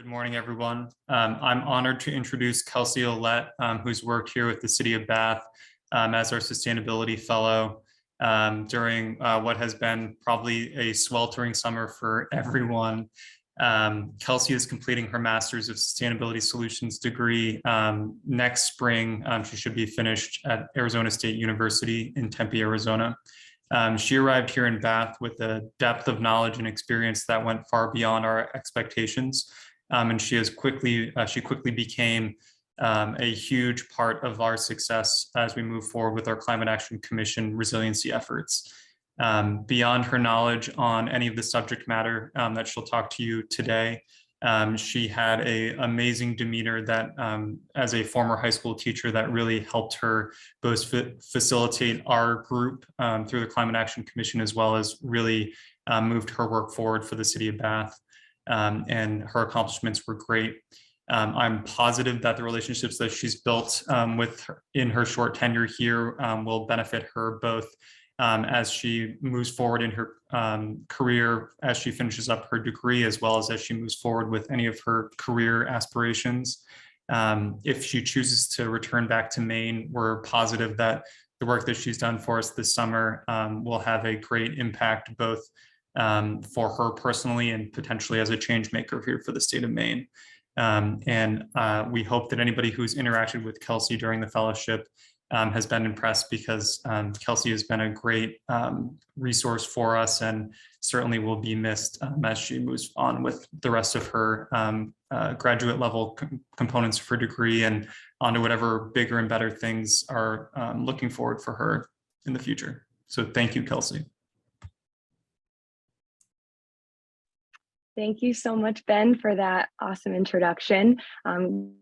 Good morning, everyone. I'm honored to introduce Kelsey Ouellette, who's worked here with the City of Bath as our Sustainability Fellow during what has been probably a sweltering summer for everyone. Kelsey is completing her Master's of Sustainability Solutions degree next spring. She should be finished at Arizona State University in Tempe, Arizona. She arrived here in Bath with a depth of knowledge and experience that went far beyond our expectations. And she quickly became a huge part of our success as we move forward with our Climate Action Commission resiliency efforts. Beyond her knowledge on any of the subject matter that she'll talk to you today, she had an amazing demeanor that, as a former high school teacher, that really helped her both facilitate our group through the Climate Action Commission, as well as really moved her work forward for the City of Bath. And her accomplishments were great. I'm positive that the relationships that she's built in her short tenure here will benefit her both as she moves forward in her career, as she finishes up her degree, as well as she moves forward with any of her career aspirations. If she chooses to return back to Maine, we're positive that the work that she's done for us this summer will have a great impact both for her personally and potentially as a change maker here for the state of Maine. We hope that anybody who's interacted with Kelsey during the fellowship has been impressed, because Kelsey has been a great resource for us and certainly will be missed as she moves on with the rest of her graduate level components of her degree and onto whatever bigger and better things are looking forward for her in the future. So thank you, Kelsey. Thank you so much, Ben, for that awesome introduction.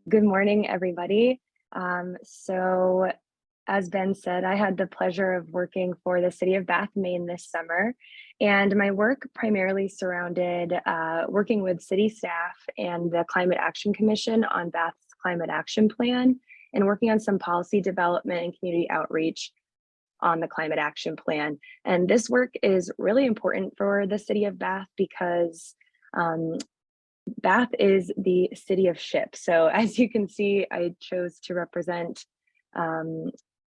Good morning, everybody. So as Ben said, I had the pleasure of working for the City of Bath, Maine this summer, and my work primarily surrounded working with city staff and the Climate Action Commission on Bath's Climate Action Plan, and working on some policy development and community outreach on the Climate Action Plan. And this work is really important for the City of Bath because Bath is the city of ships. So as you can see, I chose to represent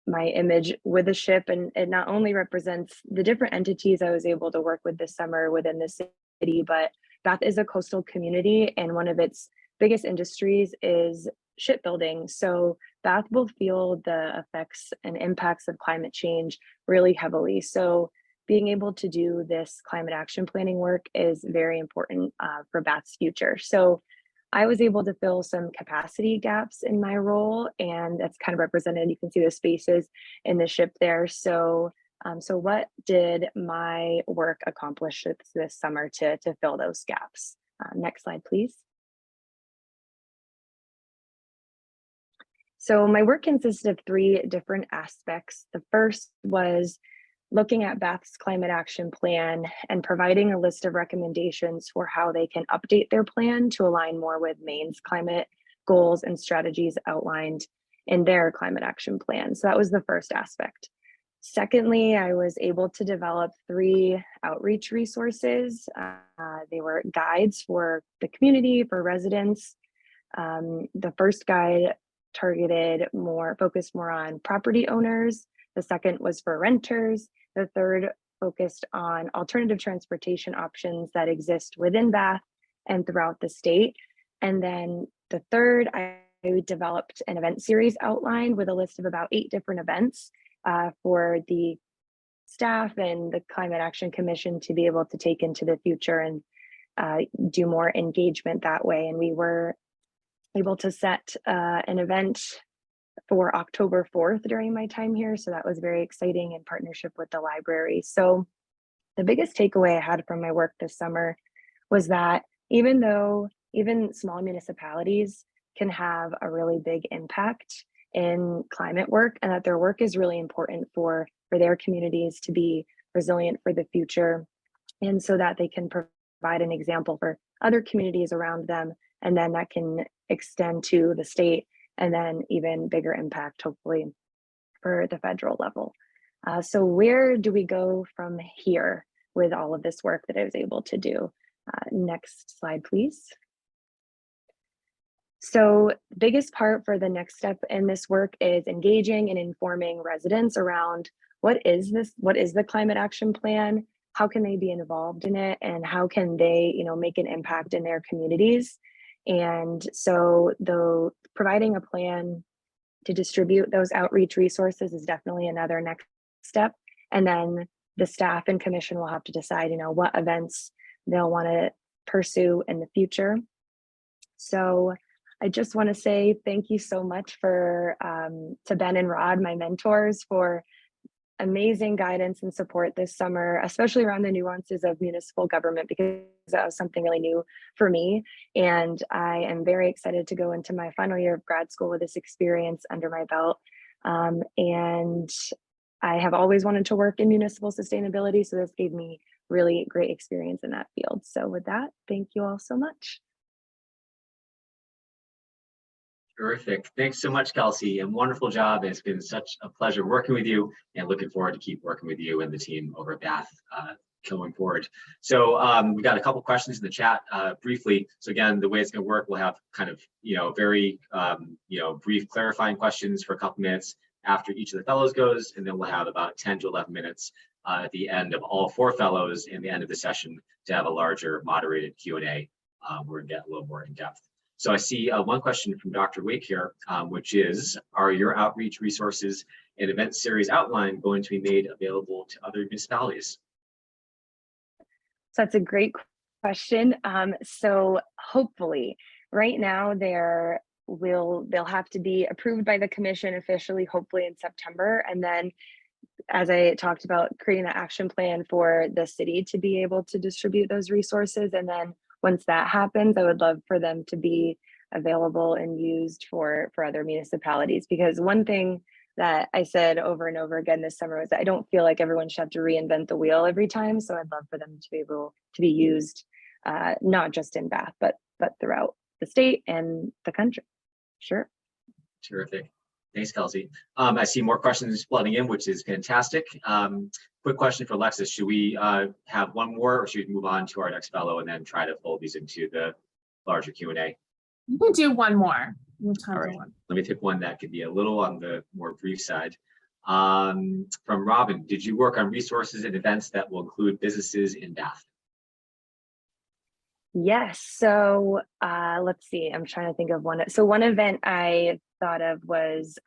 my image with a ship, and it not only represents the different entities I was able to work with this summer within the city, but Bath is a coastal community and one of its biggest industries is shipbuilding. So Bath will feel the effects and impacts of climate change really heavily. So being able to do this climate action planning work is very important for Bath's future. So I was able to fill some capacity gaps in my role, and that's kind of represented. You can see the spaces in the ship there. So, so what did my work accomplish this summer to fill those gaps? Next slide, please. So my work consisted of 3 different aspects. The first was looking at Bath's climate action plan and providing a list of recommendations for how they can update their plan to align more with Maine's climate goals and strategies outlined in their climate action plan. So that was the first aspect. Secondly, I was able to develop 3 outreach resources. They were guides for the community, for residents. The first guide focused more on property owners. The second was for renters. The third focused on alternative transportation options that exist within Bath and throughout the state. And then the third, I developed an event series outline with a list of about 8 different events for the staff and the Climate Action Commission to be able to take into the future and do more engagement that way. And we were able to set an event for October 4th during my time here. So that was very exciting in partnership with the library. So the biggest takeaway I had from my work this summer was that even small municipalities can have a really big impact in climate work, and that their work is really important for their communities to be resilient for the future, and so that they can provide an example for other communities around them, and then that can extend to the state, and then even bigger impact, hopefully, for the federal level. So where do we go from here with all of this work that I was able to do? Next slide, please. So the biggest part for the next step in this work is engaging and informing residents around what is the climate action plan, how can they be involved in it, and how can they, make an impact in their communities. And so the providing a plan to distribute those outreach resources is definitely another next step. And then the staff and commission will have to decide, what events they'll want to pursue in the future. So I just want to say thank you so much to Ben and Rod, my mentors, for amazing guidance and support this summer, especially around the nuances of municipal government, because that was something really new for me. And I am very excited to go into my final year of grad school with this experience under my belt. And I have always wanted to work in municipal sustainability, so this gave me really great experience in that field. So with that, thank you all so much. Terrific. Thanks so much, Kelsey, and wonderful job. It's been such a pleasure working with you, and looking forward to keep working with you and the team over at Bath going forward. So we got a couple questions in the chat briefly. So again, the way it's going to work, we'll have kind of, very, brief clarifying questions for a couple minutes after each of the fellows goes, and then we'll have about 10 to 11 minutes at the end of all 4 fellows in the end of the session to have a larger moderated Q&A where we get a little more in depth. So I see one question from Dr. Wake here, which is, are your outreach resources and event series outline going to be made available to other municipalities? So that's a great question. So hopefully, right now they'll have to be approved by the commission officially, hopefully in September. And then, as I talked about, creating an action plan for the city to be able to distribute those resources. And then once that happens, I would love for them to be available and used for other municipalities. Because one thing that I said over and over again this summer was that I don't feel like everyone should have to reinvent the wheel every time. So I'd love for them to be able to be used, not just in Bath, but throughout the state and the country. Sure. Terrific. Thanks, Kelsey. I see more questions flooding in, which is fantastic. Quick question for Alexis. Should we have one more, or should we move on to our next fellow and then try to fold these into the larger Q&A? You can do one more. We have time All for right. one. Let me pick one that could be a little on the more brief side. From Robin, did you work on resources and events that will include businesses in Bath? Yes. So let's see. I'm trying to think of one. So one event I thought of was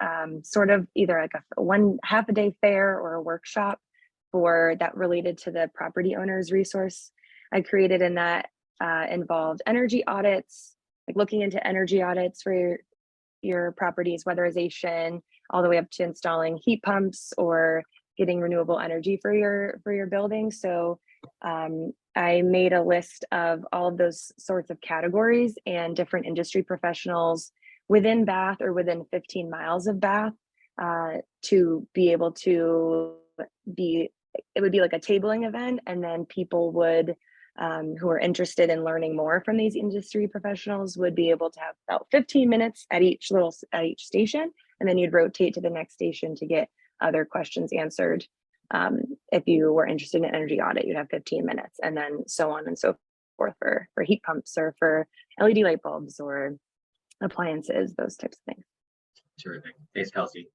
sort of either like a half a day fair or a workshop for that related to the property owners resource I created, and that involved energy audits, like looking into energy audits for your property's weatherization, all the way up to installing heat pumps or getting renewable energy for your building. So I made a list of all of those sorts of categories and different industry professionals within Bath or within 15 miles of Bath to be able to it would be like a tabling event, and then people would who are interested in learning more from these industry professionals would be able to have about 15 minutes at each station, and then you'd rotate to the next station to get other questions answered. If you were interested in energy audit, you'd have 15 minutes, and then so on and so forth for heat pumps or for LED light bulbs or appliances, those types of things. Terrific. Thanks, Kelsey.